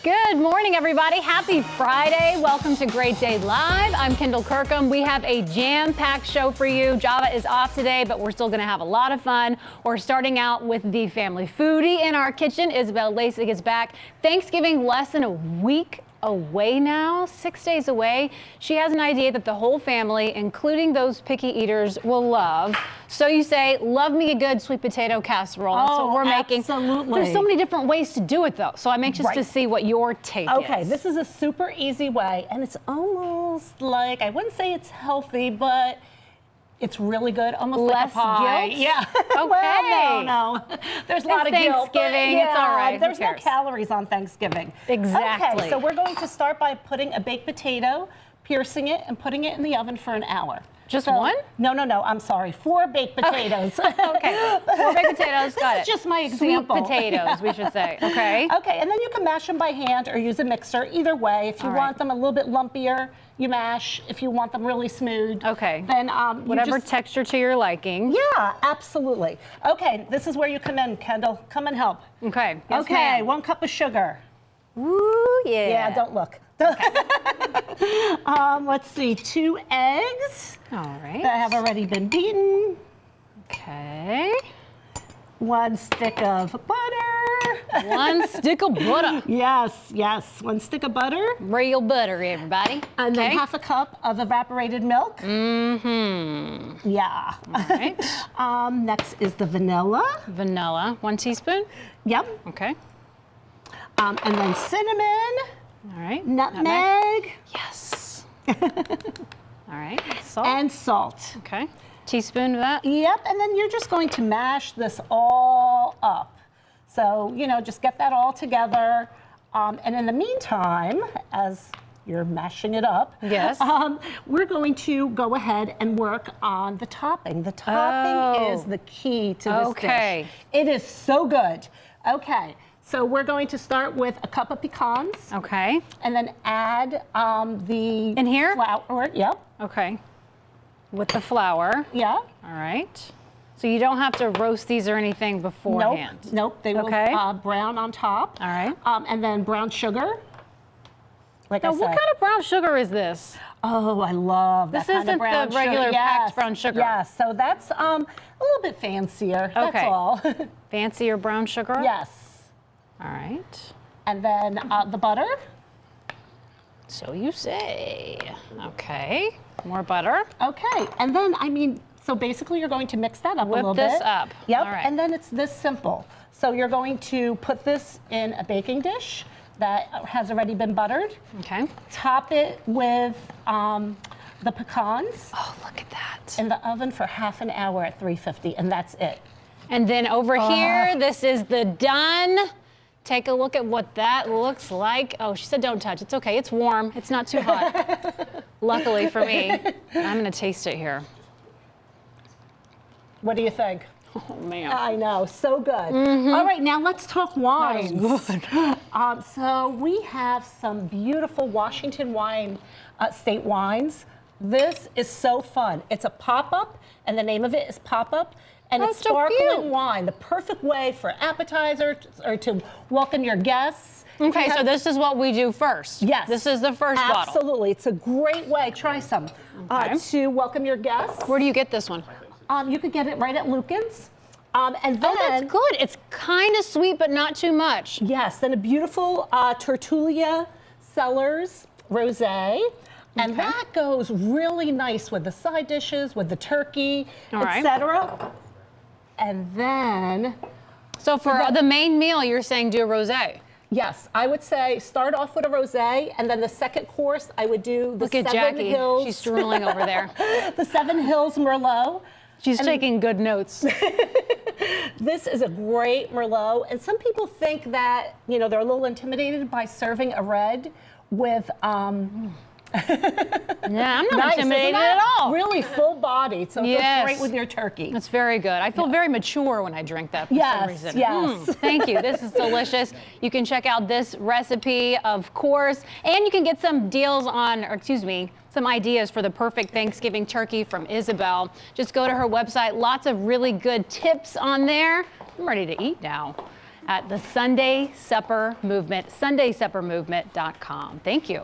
Good morning, everybody. Happy Friday. Welcome to Great Day Live. I'm Kendall Kirkham. We have a jam-packed show for you. Java is off today, but we're still going to have a lot of fun. We're starting out with the family foodie in our kitchen. Isabel Laessig is back. Thanksgiving less than a week away now, 6 days away. She has an idea that the whole family, including those picky eaters, will love. So you say, love me a good sweet potato casserole. That's what we're making. Absolutely. There's so many different ways to do it, though. So I'm anxious to see what your take is. Okay, this is a super easy way, and it's almost like, I wouldn't say it's healthy, but it's really good, almost Less like a pie. guilt? Yeah. Okay. Well, no. There's a lot of guilt. But Thanksgiving. It's all right. There's Who no cares? calories on Thanksgiving. Exactly. Okay, so we're going to start by putting a baked potato, piercing it, and putting it in the oven for an hour. Just one? No, I'm sorry. 4 baked potatoes. Okay. 4 baked potatoes. Got it. This is just my example. Sweet potatoes, we should say. Okay. Okay, and then you can mash them by hand or use a mixer. Either way, if you want them a little bit lumpier, you mash. If you want them really smooth, then whatever texture to your liking. Yeah, absolutely. Okay, this is where you come in, Kendall. Come and help. Okay. Yes, okay, ma'am. 1 cup of sugar. Ooh, yeah. Yeah, don't look. Let's see, 2 eggs. All right. That have already been beaten. Okay. 1 stick of butter. 1 stick of butter. Yes, 1 stick of butter. Real butter, everybody. And then half a cup of evaporated milk. Mm-hmm. Yeah. All right. Next is the vanilla. Vanilla, 1 teaspoon. Yep. Okay. And then cinnamon. All right. Nutmeg. Yes. All right. Salt. And salt. Okay. Teaspoon of that. Yep. And then you're just going to mash this all up. So, just get that all together. And in the meantime, as you're mashing it up, yes, we're going to go ahead and work on the topping. The topping is the key to this dish. It is so good. Okay. So we're going to start with a cup of pecans. Okay. And then add the in here? Flour. Yep. Okay. With the flour. Yeah. All right. So you don't have to roast these or anything beforehand. Nope. They will brown on top. All right. And then brown sugar. Like now, I said. what kind of brown sugar is this? Oh, I love that kind of brown sugar. This isn't the regular packed brown sugar. Yes. So that's a little bit fancier. That's all. Fancier brown sugar? Yes. All right. And then the butter. So you say. Okay. More butter. Okay. And then, so basically you're going to mix that up a little bit. Whip this up. Yep. All right. And then it's this simple. So you're going to put this in a baking dish that has already been buttered. Okay. Top it with the pecans. Oh, look at that. In the oven for half an hour at 350, and that's it. And then over here, this is the done. Take a look at what that looks like. Oh, she said don't touch. It's okay. It's warm. It's not too hot. Luckily for me. I'm going to taste it here. What do you think? Oh, man. I know. So good. Mm-hmm. All right, now let's talk wines. That is good. So we have some beautiful Washington state wines. This is so fun. It's a pop-up, and the name of it is Pop-Up. And it's sparkling wine, the perfect way for appetizer or to welcome your guests. Okay, so this is what we do first. Yes. This is the first bottle. Absolutely. It's a great way. Try some to welcome your guests. Where do you get this one? You could get it right at Lucan's. And then, that's good. It's kind of sweet, but not too much. Yes, then a beautiful Tertulia Cellars Rosé. And that goes really nice with the side dishes, with the turkey, etc. And then... So for the main meal, you're saying do a rosé? Yes, I would say start off with a rosé, and then the second course, I would do the Look at Jackie. She's drooling over there. The 7 Hills Merlot. She's taking good notes. This is a great Merlot, and some people think that, they're a little intimidated by serving a red with... Yeah, I'm not intimidated at all. Really full bodied, so it goes great with your turkey. It's very good. I feel very mature when I drink that for some reason. Yes. Thank you. This is delicious. You can check out this recipe, of course, and you can get some deals some ideas for the perfect Thanksgiving turkey from Isabel. Just go to her website. Lots of really good tips on there. I'm ready to eat now. at the Sunday Supper Movement, sundaysuppermovement.com. Thank you.